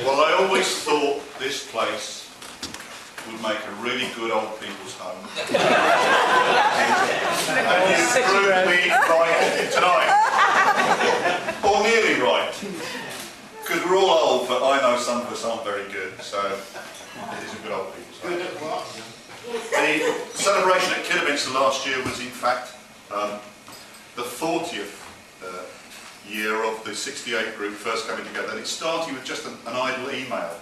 Well, I always thought this place would make a really good old people's home. And you proved me right tonight. Or nearly right. Because we're all old, but I know some of us aren't very good, so it is a good old people's home. The celebration at Kidderminster last year was in fact the 40th year of the 68 group first coming together, and it started with just an idle email.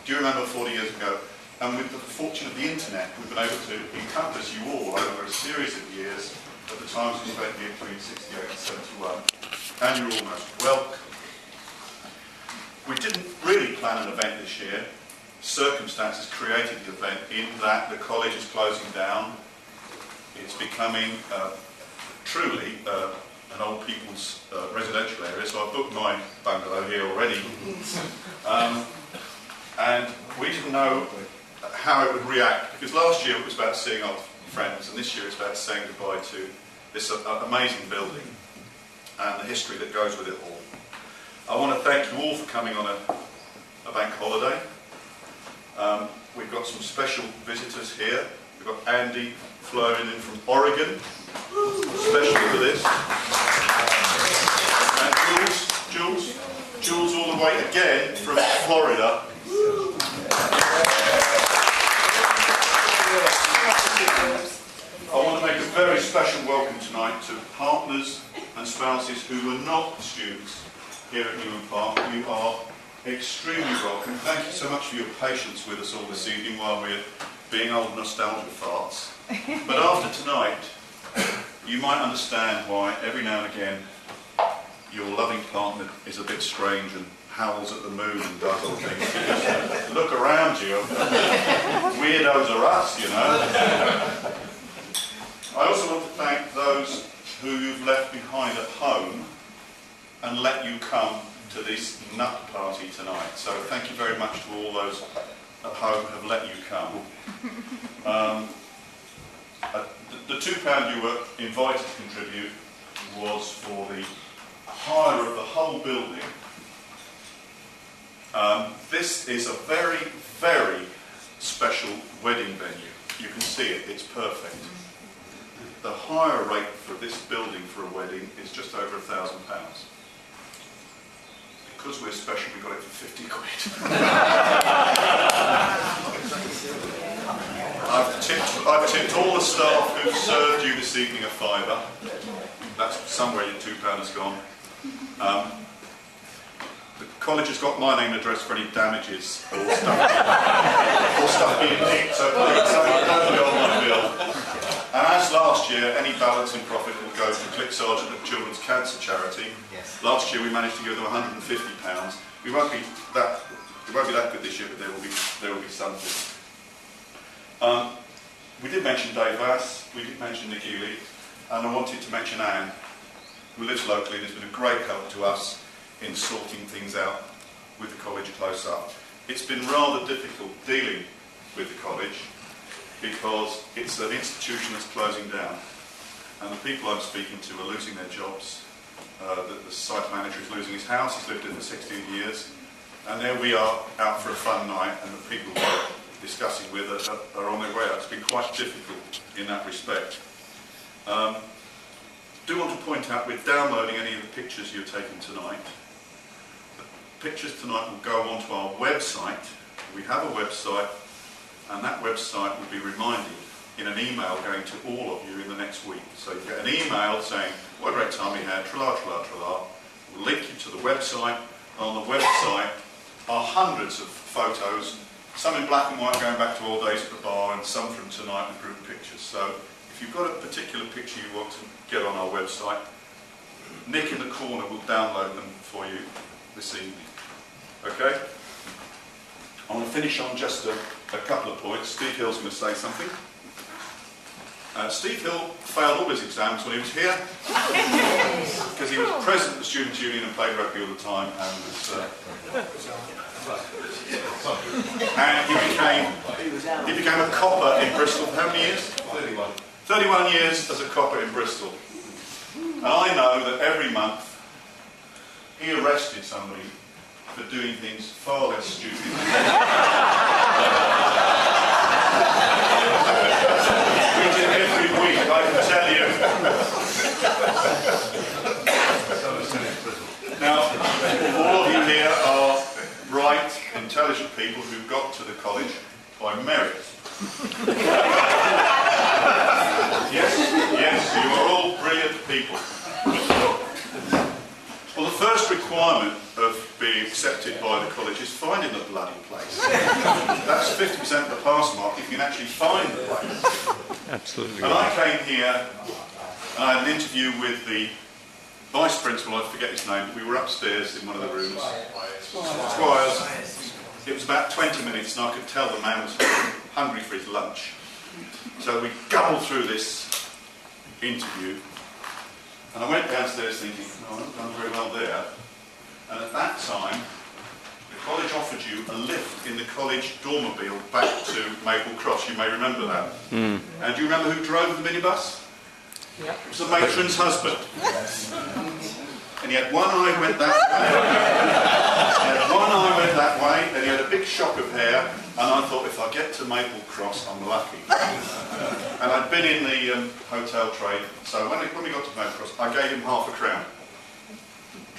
Do you remember 40 years ago? And with the fortune of the internet, we've been able to encompass you all over a series of years at the times we spent here between 68 and 71, and you're all most welcome. We didn't really plan an event this year. Circumstances created the event in that the college is closing down. It's becoming truly an old people's residential area, so I booked my bungalow here already. And we didn't know how it would react, because last year it was about seeing old friends, and this year it's about saying goodbye to this amazing building and the history that goes with it all. I want to thank you all for coming on a bank holiday. We've got some special visitors here. We've got Andy flown in from Oregon, especially for this. And Jules all the way again from Florida. I want to make a very special welcome tonight to partners and spouses who were not students here at Newland Park. You are extremely welcome. Thank you so much for your patience with us all this evening while we're being old nostalgia farts. But after tonight, you might understand why every now and again your loving partner is a bit strange and howls at the moon and does all things. Because look around you. Weirdos are us, you know. I also want to thank those who you've left behind at home and let you come to this nut party tonight. So thank you very much to all those at home who have let you come. The £2 you were invited to contribute was for the hire of the whole building. This is a very, very special wedding venue. You can see it, it's perfect. The hire rate for this building for a wedding is just over £1,000. Because we're special, we got it for 50 quid. I've tipped all the staff who've served you this evening a £5. That's somewhere your £2 has gone. The college has got my name and address for any damages or stuff being nicked, so please don't put it on my bill. And as last year, any balance in profit will go to Click Sergeant at Children's Cancer Charity. Yes. Last year we managed to give them £150. We won't be that good this year, but there will be something. We did mention Dave Vass, we did mention Nick Ely, and I wanted to mention Anne, who lives locally and has been a great help to us in sorting things out with the college close up. It's been rather difficult dealing with the college because it's an institution that's closing down, and the people I'm speaking to are losing their jobs. The site manager is losing his house. He's lived in it for 16 years, and there we are out for a fun night, and the people we're discussing with are on their way out. It's been quite difficult in that respect. Do want to point out we're downloading any of the pictures you're taking tonight. The pictures tonight will go onto our website. We have a website, and that website will be reminded in an email going to all of you in the next week. So you get an email saying, what a great time we had, tra-la, tra-la, tra-la. We'll link you to the website. On the website are hundreds of photos, some in black and white going back to old days at the bar, and some from tonight with group pictures. So if you've got a particular picture you want to get on our website, Nick in the corner will download them for you this evening. Okay? I want to finish on just a couple of points. Steve Hill's going to say something. Steve Hill failed all his exams when he was here because he was president of the Students' Union and played rugby all the time, and he became a copper in Bristol. How many years? 31. 31 years as a copper in Bristol. And I know that every month he arrested somebody for doing things far less stupid. We did every week, I can tell you. Now, all of you here are bright, intelligent people who got to the college by merit. Yes, you are all brilliant people. Well, the first requirement of being accepted by the college is finding the bloody place. That's 50% of the pass mark if you can actually find the place. Absolutely. And I came here and I had an interview with the vice principal, I forget his name, we were upstairs in one of the rooms. Squires. It was about 20 minutes and I could tell the man was hungry for his lunch. So we gobbled through this interview and I went downstairs thinking, oh, I've done very well there. And at that time, the college offered you a lift in the college dormobile back to Maple Cross. You may remember that. And do you remember who drove the minibus? Yep. It was the matron's husband. And he had one eye went that way. And he had a big shock of hair. And I thought, if I get to Maple Cross, I'm lucky. And I'd been in the hotel trade. So when we got to Maple Cross, I gave him £half a crown.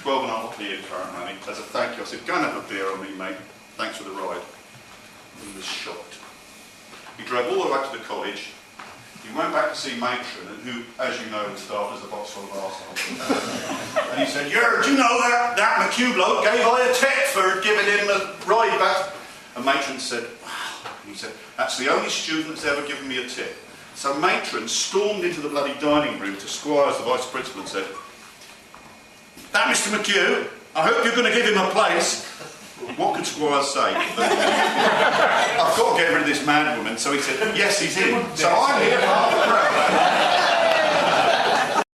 12.5p in current money. As a thank you, I said, go and have a beer on me, mate. Thanks for the ride. He was shocked. He drove all the way up to the college. He went back to see Matron, who, as you know, the staff is a box full of arseholes. And he said, "Yeah, do you know that McHugh bloke gave I a tip for giving him a ride back?" And Matron said, "Wow." And he said, "That's the only student that's ever given me a tip." So Matron stormed into the bloody dining room to Squires, the vice principal, and said, "That Mr. McHugh, I hope you're going to give him a place." What could Squires say? I've got to get rid of this mad woman. So he said, "Yes, he's in." So I'm here half